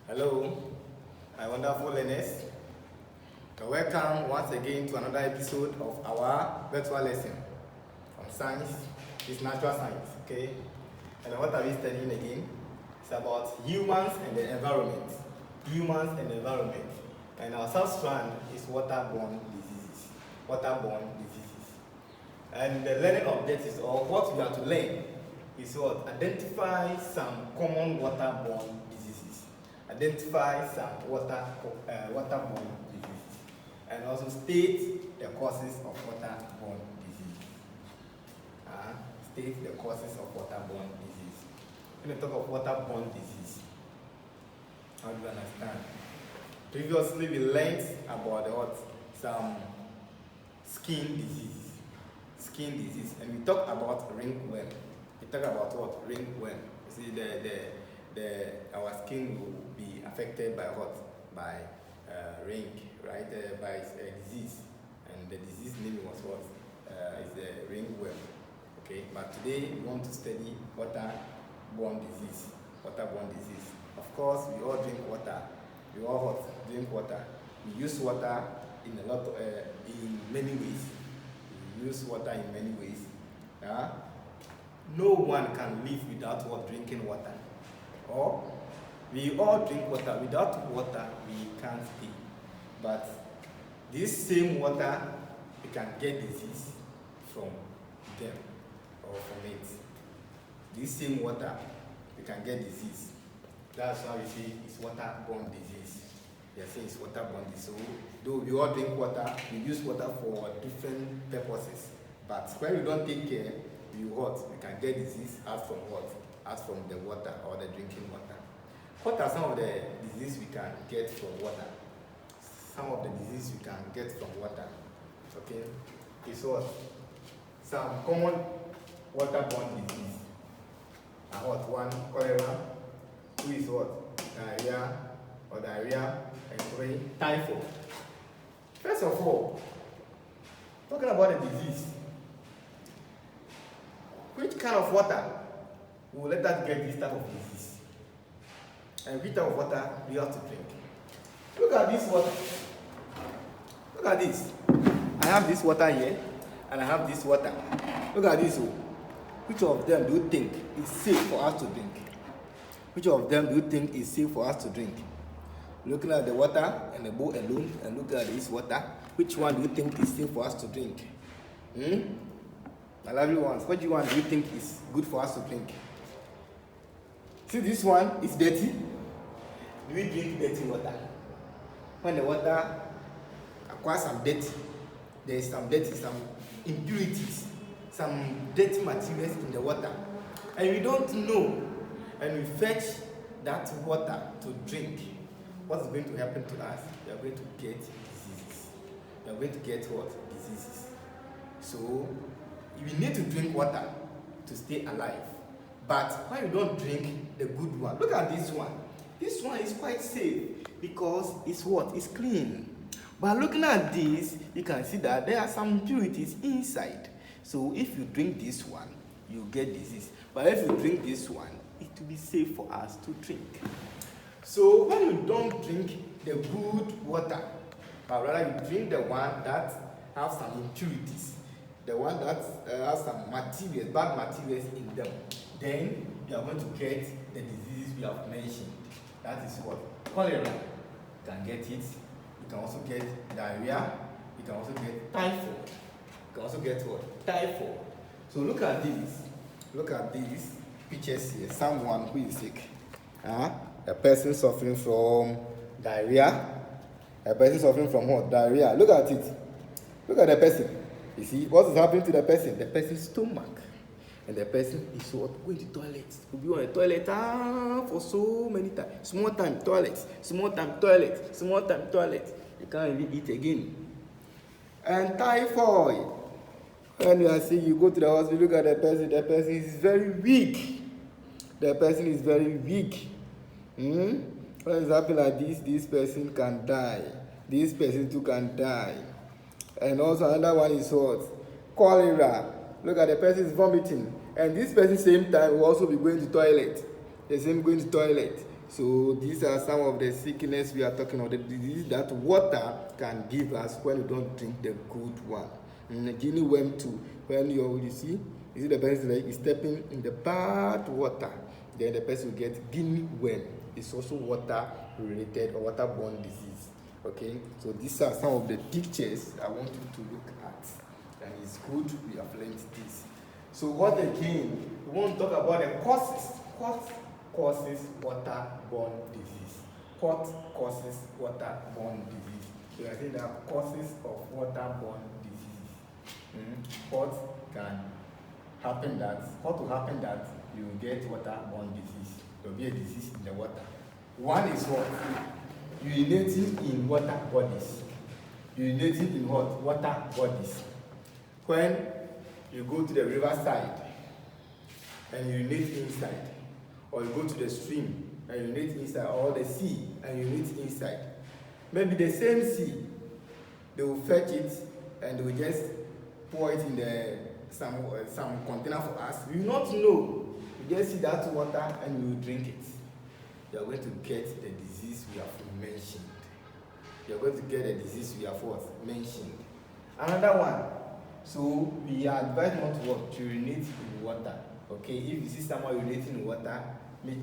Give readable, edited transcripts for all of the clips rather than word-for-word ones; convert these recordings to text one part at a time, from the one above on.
Hello, my wonderful learners. Welcome once again to another episode of our virtual lesson on science. It's natural science, okay? And what are we studying again? It's about humans and the environment. Humans and the environment. And our substrand is waterborne diseases. Waterborne diseases. And the learning objectives, or what we have to learn, is what? Identify some common waterborne diseases. Identify some waterborne diseases. And also state the causes of waterborne disease. State the causes of waterborne disease. When we talk of waterborne disease, how do you understand? Previously we learned about some skin disease. Skin disease. And we talked about ringworm. We talk about what? Ringworm. You see, our skin will be affected by what? By ring, right? By disease. And the disease name was what? Is the ringworm. Okay, but today we want to study waterborne disease. Waterborne disease. Of course, we all drink water. We all drink water. We use water in in many ways. We use water in many ways. No one can live without drinking water. Or we all drink water. Without water, we can't stay. But this same water, we can get disease from them or from it. This same water, we can get disease. That's why we say it's waterborne disease. They say it's waterborne disease. So, though we all drink water, we use water for different purposes. But when we don't take care, we can get disease out from what? Out from the water or the drinking water. What are some of the diseases we can get from water? Some of the diseases we can get from water. Okay? It's what? Some common waterborne disease. And what? One, cholera. Two is what? Diarrhea. And three, typhoid. First of all, talking about the disease, which kind of water will let us get this type of disease? And which type of water we have to drink? Look at this water. Look at this. I have this water here, and I have this water. Look at this. Which of them do you think is safe for us to drink? Which of them do you think is safe for us to drink? Looking at the water and the bowl alone, and look at this water, which one do you think is safe for us to drink? My lovely ones, which one do you think is good for us to drink? See, this one is dirty. Do we drink dirty water? When the water acquires some dirty, there is some dirty, some impurities, some dirty materials in the water, and we don't know, and we fetch that water to drink, what's going to happen to us? We are going to get diseases. We are going to get what? Diseases. So, we need to drink water to stay alive. But when you don't drink the good one, look at this one. This one is quite safe because it's what? It's clean. But looking at this, you can see that there are some impurities inside. So if you drink this one, you get disease. But if you drink this one, it will be safe for us to drink. So when you don't drink the good water, but rather you drink the one that has some impurities, the one that has some materials, bad materials in them, then you are going to get the diseases we have mentioned. That is what? Cholera. You can get it. You can also get diarrhea. You can also get typhoid. You can also get what? Typhoid. So look at this. Look at these pictures here. Someone who is sick. A person suffering from diarrhea. A person suffering from what? Diarrhea. Look at it. Look at the person. You see, what is happening to the person? The person's stomach. And the person is what? Going to toilet. Will be on the toilet for so many times. Small time toilet. Small time toilet. Small time toilet. You can't even eat again. And typhoid. When you are sick, you go to the hospital, look at the person is very weak. The person is very weak. When it's happening like this person can die. This person too can die. And also another one is what? Cholera. Look at the person is vomiting. And this person same time will also be going to toilet. The same going to toilet. So these are some of the sickness we are talking about, the disease that water can give us when you don't drink the good one. Guinea worm too. When you see the person like is stepping in the bad water, then the person will get guinea worm. It's also water related or waterborne disease. Okay, so these are some of the pictures I want you to look at, and it's good we have learned this. So what again? We want to talk about the causes. What causes waterborne disease? What causes waterborne disease? So I think there are causes of waterborne disease. What will happen that you will get waterborne disease? There will be a disease in the water. One is what? Urinating in water bodies. Urinating in what? Water bodies. When you go to the riverside and urinate inside, or you go to the stream and urinate inside, or the sea and urinate inside, maybe the same sea, they will fetch it and they will just pour it in some container for us. We will not know. You just see that water and you will drink it. You are going to get the disease we have mentioned. You are going to get the disease we have mentioned. Another one. So we are advised not to urinate in water. Okay, if you see someone urinating in water,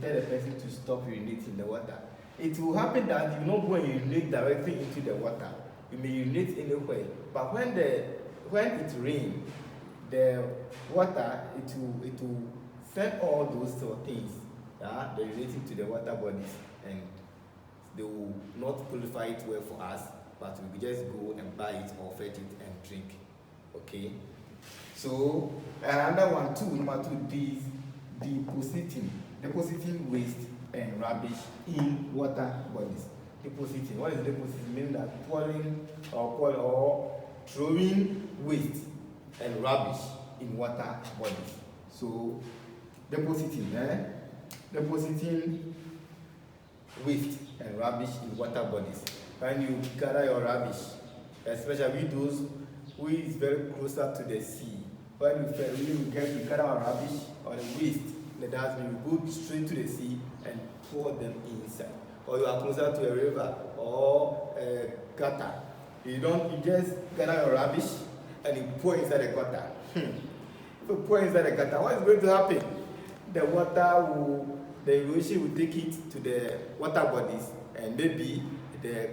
tell the person to stop urinating in the water. It will happen that you will not go and urinate directly into the water. You may urinate anywhere, but when it rains, the water it will send all those sort of things that they're relating to the water bodies, and they will not purify it well for us, but we will just go and buy it or fetch it and drink. Okay, so another one too, number 2, is depositing waste and rubbish in water bodies. Depositing. What is depositing? Meaning that pouring or throwing waste and rubbish in water bodies. So depositing waste and rubbish in water bodies. When you gather your rubbish, especially those who is very closer to the sea, when we gather our rubbish or the waste, the dustbin, we go straight to the sea and pour them inside. Or you are closer to a river or a gutter, you just gather your rubbish and you pour inside the gutter. If you pour inside the gutter, what is going to happen? The erosion will take it to the water bodies, and maybe the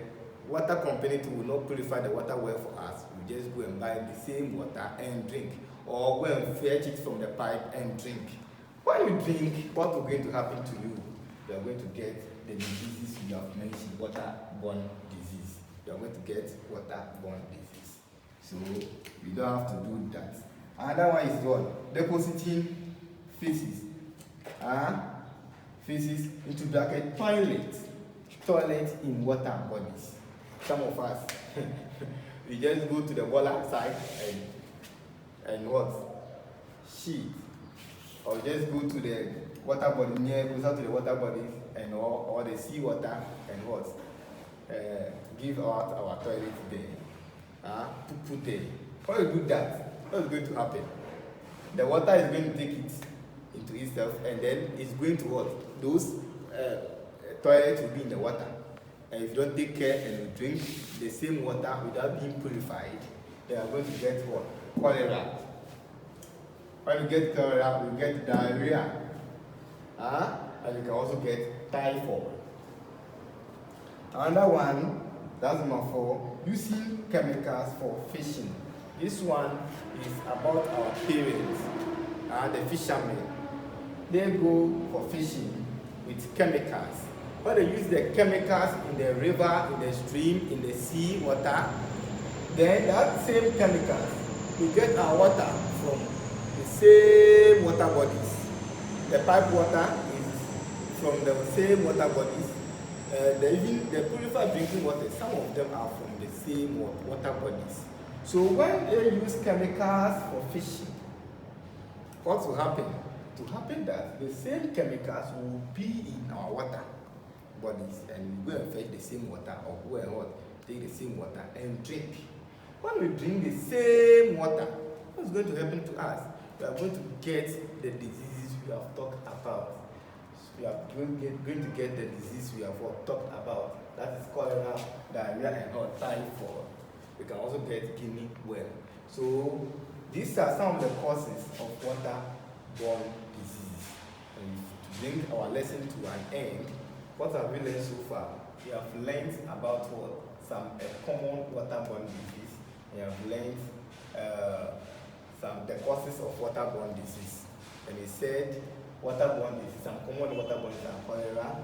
water company will not purify the water well for us. We just go and buy the same water and drink, or go and fetch it from the pipe and drink. When you drink, what is going to happen to you? You are going to get the diseases you have mentioned, waterborne disease. You are going to get waterborne disease. So we don't have to do that. Another one is what? Depositing feces. Feces into bracket toilet in water bodies. Some of us, we just go to the water side and what? Shit. Or just go to the water body closer to the water bodies and or the sea water and what? Give out our toilet there. Put there. When you do that, what is going to happen? The water is going to take it into itself, and then it's going to what? Those toilets will be in the water. And if you don't take care and you drink the same water without being purified, they are going to get what? Cholera. When you get cholera, you get diarrhea. And you can also get typhoid. Another one, that's number 4, using chemicals for fishing. This one is about our parents, the fishermen. They go for fishing with chemicals. When they use the chemicals in the river, in the stream, in the sea water, then that same chemicals, we get our water from the same water bodies. The pipe water is from the same water bodies. Even the purified drinking water, some of them are from the same water bodies. So when they use chemicals for fishing, what will happen? It will happen that the same chemicals will be in our water bodies, and we go and fetch the same water, or go and take the same water and drink. When we drink the same water, what's going to happen to us? We are going to get the diseases we have talked about. we are going to get the disease we have talked about. That is cholera, diarrhea, and typhoid. We can also get guinea worm. So these are some of the causes of waterborne disease. And to bring our lesson to an end, what have we learned so far? We have learned about some common waterborne disease. We have learned the causes of waterborne disease. And he said waterborne disease, some common waterborne disease are cholera,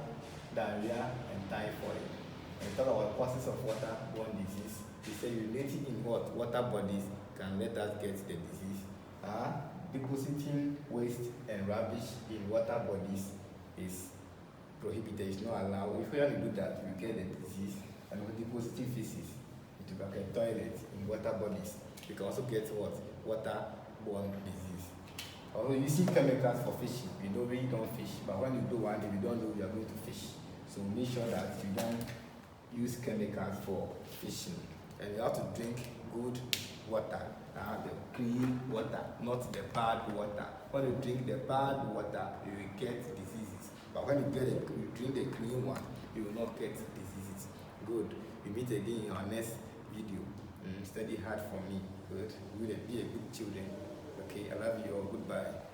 diarrhea, and typhoid. And talk about causes of waterborne disease. He said urinating in water bodies can let us get the disease. Depositing waste and rubbish in water bodies is prohibited. It's not allowed. If we only do that, we get the disease. And we're depositing feces into a toilet in water bodies, we can also get waterborne disease. Although you see chemicals for fishing, we really don't fish. But when you do one, we don't know you are going to fish. So make sure that you don't use chemicals for fishing. And you have to drink good water, the clean water, not the bad water. When you drink the bad water, you will get diseases. But when you drink the clean one, you will not get diseases. Good. We meet again in our next video. Study hard for me. Good. We will be a good children. Okay, I love you all. Goodbye.